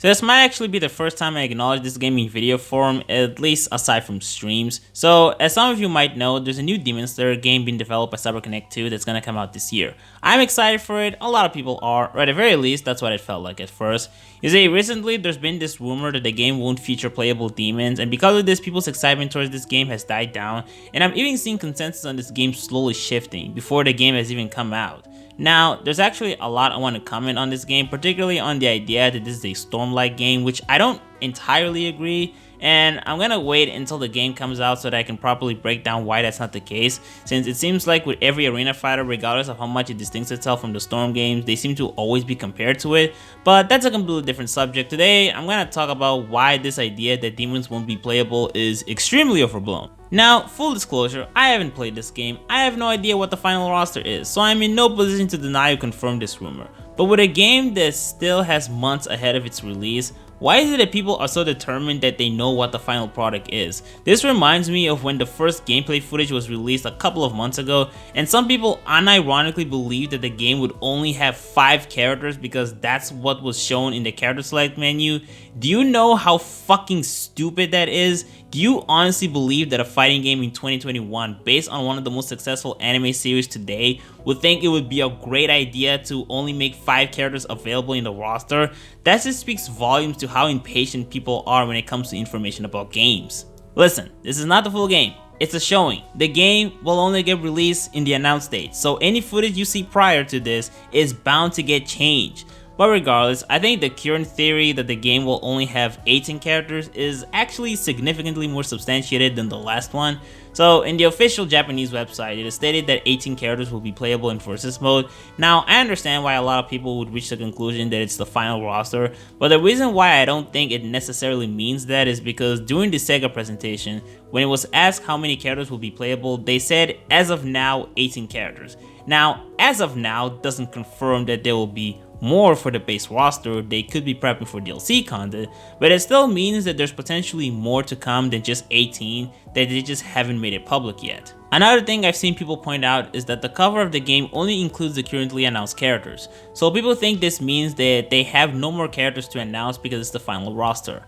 So this might actually be the first time I acknowledge this game in video form, at least aside from streams. So as some of you might know, there's a new Demon Slayer game being developed by CyberConnect 2 that's gonna come out this year. I'm excited for it, a lot of people are, or at the very least that's what it felt like at first. You see, recently there's been this rumor that the game won't feature playable demons, and because of this, people's excitement towards this game has died down, and I'm even seeing consensus on this game slowly shifting before the game has even come out. Now, there's actually a lot I want to comment on this game, particularly on the idea that this is a Storm-like game, which I don't entirely agree, and I'm gonna wait until the game comes out so that I can properly break down why that's not the case, since it seems like with every arena fighter, regardless of how much it distincts itself from the Storm games, they seem to always be compared to it, but that's a completely different subject. Today, I'm gonna talk about why this idea that demons won't be playable is extremely overblown. Now, full disclosure, I haven't played this game, I have no idea what the final roster is, so I'm in no position to deny or confirm this rumor. But with a game that still has months ahead of its release, why is it that people are so determined that they know what the final product is? This reminds me of when the first gameplay footage was released a couple of months ago, and some people unironically believed that the game would only have 5 characters because that's what was shown in the character select menu. Do you know how fucking stupid that is? Do you honestly believe that a fighting game in 2021, based on one of the most successful anime series today, would think it would be a great idea to only make 5 characters available in the roster? That just speaks volumes to how impatient people are when it comes to information about games. Listen, this is not the full game. It's a showing. The game will only get released in the announced date, so any footage you see prior to this is bound to get changed. But regardless, I think the current theory that the game will only have 18 characters is actually significantly more substantiated than the last one. So in the official Japanese website, it is stated that 18 characters will be playable in versus mode. Now, I understand why a lot of people would reach the conclusion that it's the final roster, but the reason why I don't think it necessarily means that is because during the Sega presentation, when it was asked how many characters will be playable, they said as of now 18 characters. Now, as of now doesn't confirm that there will be more for the base roster. They could be prepping for DLC content, but it still means that there's potentially more to come than just 18 that they just haven't made it public yet. Another thing I've seen people point out is that the cover of the game only includes the currently announced characters, so people think this means that they have no more characters to announce because it's the final roster.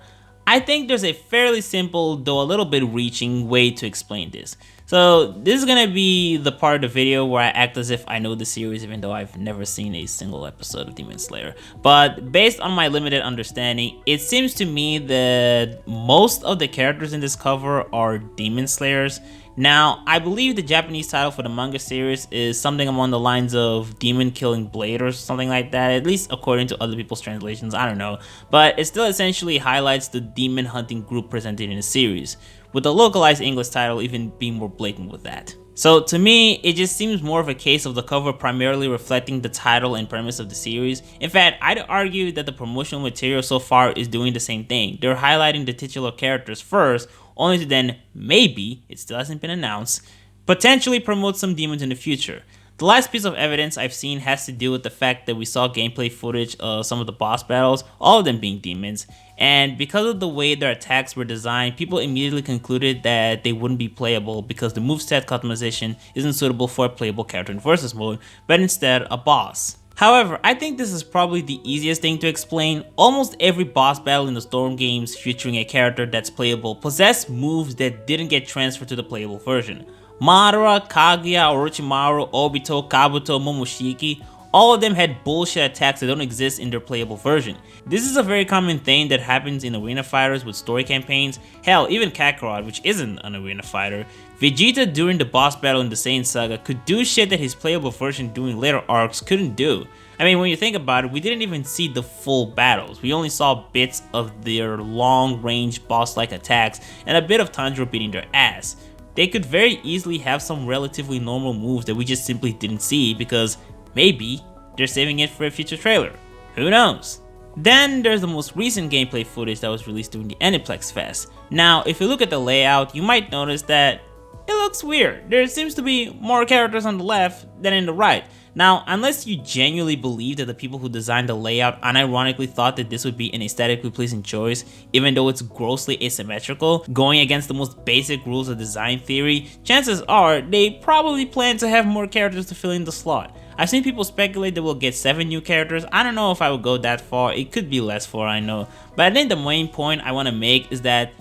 I think there's a fairly simple, though a little bit reaching, way to explain this. So this is gonna be the part of the video where I act as if I know the series even though I've never seen a single episode of Demon Slayer. But based on my limited understanding, it seems to me that most of the characters in this cover are Demon Slayers. Now, I believe the Japanese title for the manga series is something along the lines of Demon Killing Blade or something like that, at least according to other people's translations, I don't know. But it still essentially highlights the demon hunting group presented in the series, with the localized English title even being more blatant with that. So to me, it just seems more of a case of the cover primarily reflecting the title and premise of the series. In fact, I'd argue that the promotional material so far is doing the same thing. They're highlighting the titular characters first, only to then, maybe, it still hasn't been announced, potentially promote some demons in the future. The last piece of evidence I've seen has to do with the fact that we saw gameplay footage of some of the boss battles, all of them being demons, and because of the way their attacks were designed, people immediately concluded that they wouldn't be playable because the moveset customization isn't suitable for a playable character in versus mode, but instead a boss. However, I think this is probably the easiest thing to explain. Almost every boss battle in the Storm games featuring a character that's playable possess moves that didn't get transferred to the playable version. Madara, Kaguya, Orochimaru, Obito, Kabuto, Momoshiki, all of them had bullshit attacks that don't exist in their playable version. This is a very common thing that happens in arena fighters with story campaigns. Hell, even Kakarot, which isn't an arena fighter, Vegeta during the boss battle in the Saiyan Saga could do shit that his playable version during later arcs couldn't do. I mean, when you think about it, we didn't even see the full battles. We only saw bits of their long-range boss-like attacks and a bit of Tanjiro beating their ass. They could very easily have some relatively normal moves that we just simply didn't see because maybe they're saving it for a future trailer. Who knows? Then there's the most recent gameplay footage that was released during the Aniplex Fest. Now, if you look at the layout, you might notice that it looks weird. There seems to be more characters on the left than in the right. Now, unless you genuinely believe that the people who designed the layout unironically thought that this would be an aesthetically pleasing choice, even though it's grossly asymmetrical, going against the most basic rules of design theory, chances are they probably plan to have more characters to fill in the slot. I've seen people speculate that we'll get 7 new characters. I don't know if I would go that far. It could be less for all I know. But I think the main point I want to make is that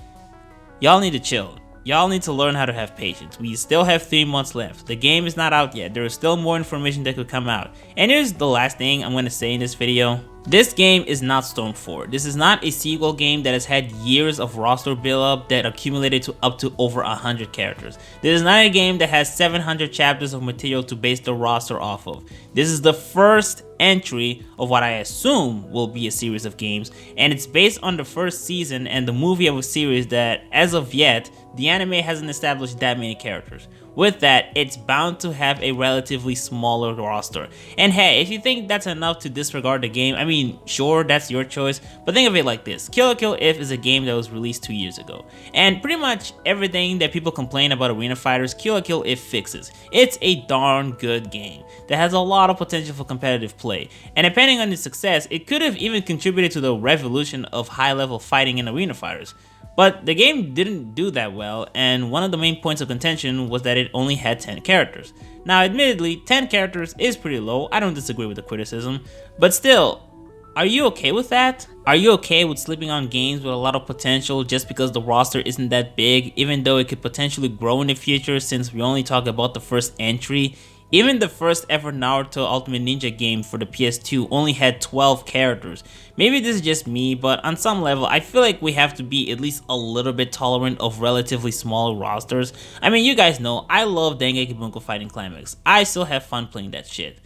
y'all need to chill. Y'all need to learn how to have patience. We still have 3 months left. The game is not out yet. There is still more information that could come out. And here's the last thing I'm going to say in this video. This game is not Storm 4. This is not a sequel game that has had years of roster build-up that accumulated to up to over 100 characters. This is not a game that has 700 chapters of material to base the roster off of. This is the first entry of what I assume will be a series of games, and it's based on the first season and the movie of a series that, as of yet, the anime hasn't established that many characters. With that, it's bound to have a relatively smaller roster. And hey, if you think that's enough to disregard the game, I mean, sure, that's your choice, but think of it like this. Kill la Kill If is a game that was released 2 years ago, and pretty much everything that people complain about arena fighters, Kill la Kill If fixes. It's a darn good game that has a lot of potential for competitive play, and depending on its success, it could have even contributed to the revolution of high-level fighting in arena fighters. But the game didn't do that well, and one of the main points of contention was that it only had 10 characters. Now admittedly, 10 characters is pretty low, I don't disagree with the criticism, but still, are you okay with that? Are you okay with sleeping on games with a lot of potential just because the roster isn't that big, even though it could potentially grow in the future since we only talk about the first entry? Even the first ever Naruto Ultimate Ninja game for the PS2 only had 12 characters. Maybe this is just me, but on some level, I feel like we have to be at least a little bit tolerant of relatively small rosters. I mean, you guys know, I love Dengeki Bunko Fighting Climax. I still have fun playing that shit.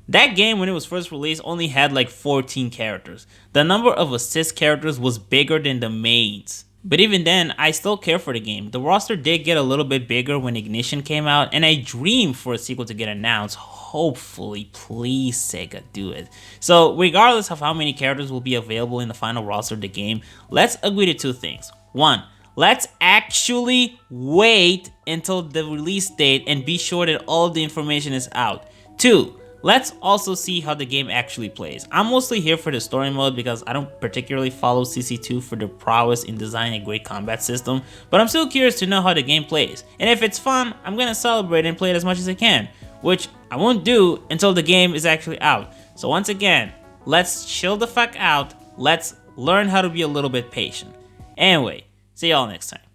That game, when it was first released, only had like 14 characters. The number of assist characters was bigger than the mains. But even then, I still care for the game. The roster did get a little bit bigger when Ignition came out, and I dream for a sequel to get announced. Hopefully, please Sega, do it. So regardless of how many characters will be available in the final roster of the game, let's agree to 2 things. 1, let's actually wait until the release date and be sure that all of the information is out. 2, let's also see how the game actually plays. I'm mostly here for the story mode because I don't particularly follow CC2 for their prowess in designing a great combat system, but I'm still curious to know how the game plays. And if it's fun, I'm gonna celebrate and play it as much as I can, which I won't do until the game is actually out. So once again, let's chill the fuck out, let's learn how to be a little bit patient. Anyway, see y'all next time.